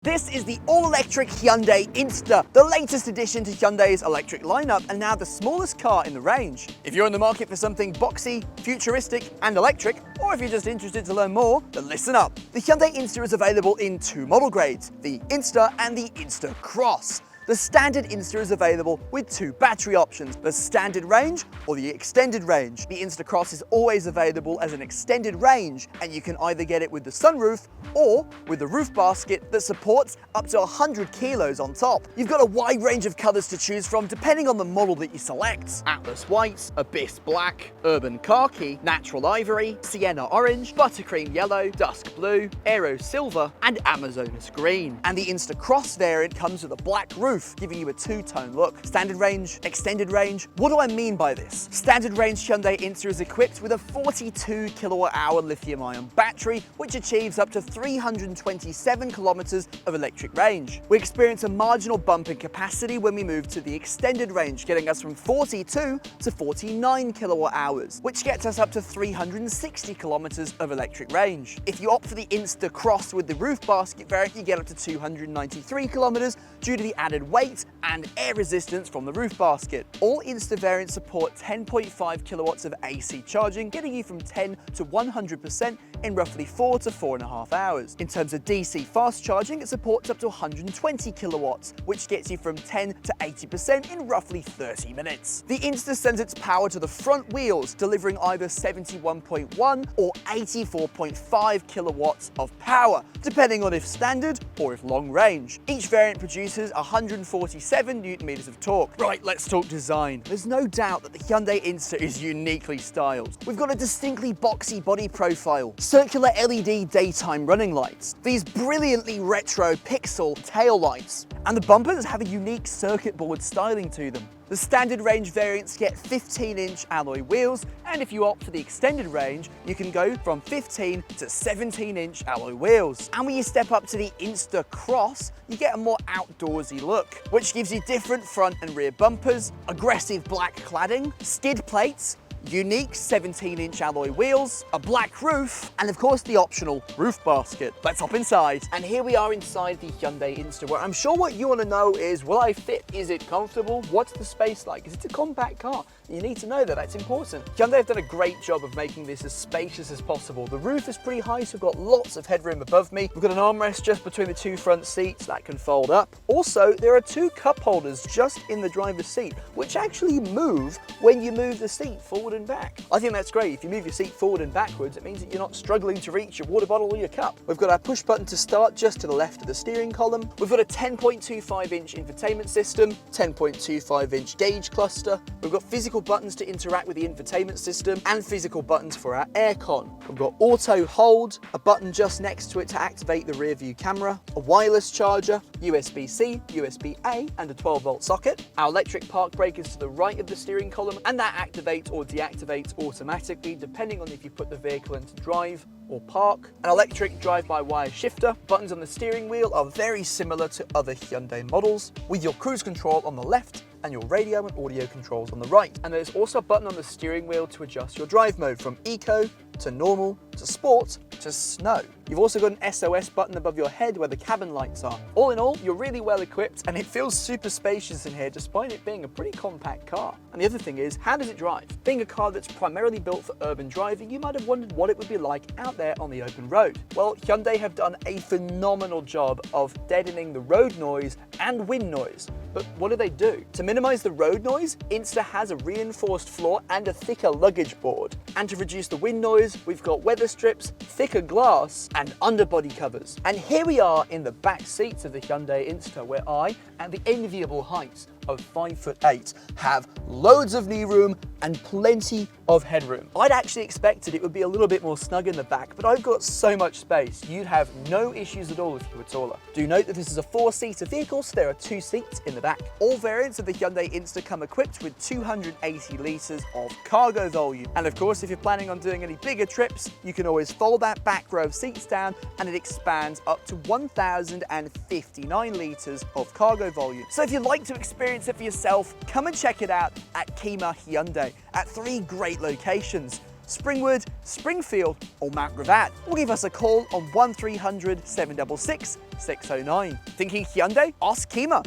This is the all-electric Hyundai INSTER, the latest addition to Hyundai's electric lineup and now the smallest car in the range. If you're in the market for something boxy, futuristic and electric, or if you're just interested to learn more, then listen up. The Hyundai INSTER is available in two model grades, the INSTER and the INSTER Cross. The standard INSTER is available with two battery options, the standard range or the extended range. The INSTER Cross is always available as an extended range, and you can either get it with the sunroof or with the roof basket that supports up to 100 kilos on top. You've got a wide range of colors to choose from depending on the model that you select. Atlas white, abyss black, urban khaki, natural ivory, sienna orange, buttercream yellow, dusk blue, aero silver, and Amazonas green. And the INSTER Cross variant comes with a black roof, giving you a two-tone look. Standard range, extended range. What do I mean by this? Standard range Hyundai INSTER is equipped with a 42 kilowatt-hour lithium-ion battery, which achieves up to 327 kilometers of electric range. We experience a marginal bump in capacity when we move to the extended range, getting us from 42 to 49 kilowatt-hours, which gets us up to 360 kilometers of electric range. If you opt for the INSTER Cross with the roof basket variant, you get up to 293 kilometers due to the added weight and air resistance from the roof basket. All INSTER variants support 10.5 kilowatts of AC charging, getting you from 10 to 100% in roughly 4 to 4.5 hours. In terms of DC fast charging, it supports up to 120 kilowatts, which gets you from 10 to 80% in roughly 30 minutes. The INSTER sends its power to the front wheels, delivering either 71.1 or 84.5 kilowatts of power, depending on if standard or if long range. Each variant produces 147 newton meters of torque. Right, let's talk design. There's no doubt that the Hyundai INSTER is uniquely styled. We've got a distinctly boxy body profile, circular LED daytime running lights, these brilliantly retro pixel tail lights, and the bumpers have a unique circuit board styling to them. The standard range variants get 15-inch alloy wheels, and if you opt for the extended range, you can go from 15 to 17-inch alloy wheels. And when you step up to the INSTER Cross, you get a more outdoorsy look, which gives you different front and rear bumpers, aggressive black cladding, skid plates, unique 17-inch alloy wheels, a black roof, and of course the optional roof basket. Let's hop inside. And here we are inside the Hyundai INSTER, where I'm sure what you want to know is, will I fit? Is it comfortable? What's the space like? Is it a compact car? You need to know that, that's important. Hyundai have done a great job of making this as spacious as possible. The roof is pretty high, so we've got lots of headroom above me. We've got an armrest just between the two front seats that can fold up. Also, there are two cup holders just in the driver's seat, which actually move when you move the seat forward and back. I think that's great. If you move your seat forward and backwards, it means that you're not struggling to reach your water bottle or your cup. We've got our push button to start just to the left of the steering column. We've got a 10.25-inch infotainment system, 10.25-inch gauge cluster. We've got physical buttons to interact with the infotainment system and physical buttons for our aircon. We've got auto hold, a button just next to it to activate the rear view camera, a wireless charger, USB-C, USB-A, and a 12-volt socket. Our electric park brake is to the right of the steering column, and that activates or deactivates automatically depending on if you put the vehicle into drive or park. An electric drive-by-wire shifter. Buttons on the steering wheel are very similar to other Hyundai models, with your cruise control on the left and your radio and audio controls on the right. And there's also a button on the steering wheel to adjust your drive mode from eco to normal to sport to snow. You've also got an SOS button above your head where the cabin lights are. All in all, you're really well equipped, and it feels super spacious in here despite it being a pretty compact car. And the other thing is, how does it drive? Being a car that's primarily built for urban driving, you might have wondered what it would be like out there on the open road. Well, Hyundai have done a phenomenal job of deadening the road noise and wind noise. But what do? To minimize the road noise, INSTER has a reinforced floor and a thicker luggage board. And to reduce the wind noise, we've got weather strips, thicker glass, and underbody covers. And here we are in the back seats of the Hyundai INSTER, where I, at the enviable heights of 5'8", have loads of knee room and plenty of headroom. I'd actually expected it would be a little bit more snug in the back, but I've got so much space, you'd have no issues at all if you were taller. Do note that this is a 4-seater vehicle, so there are 2 seats in the back. All variants of the Hyundai INSTER come equipped with 280 litres of cargo volume. And of course, if you're planning on doing any bigger trips, you can always fold that back row of seats down and it expands up to 1,059 litres of cargo volume. So if you'd like to experience it for yourself, come and check it out at Keema Hyundai at 3 great locations: Springwood, Springfield or Mount Gravatt, or give us a call on 1300 766 609. Thinking Hyundai? Ask Keema.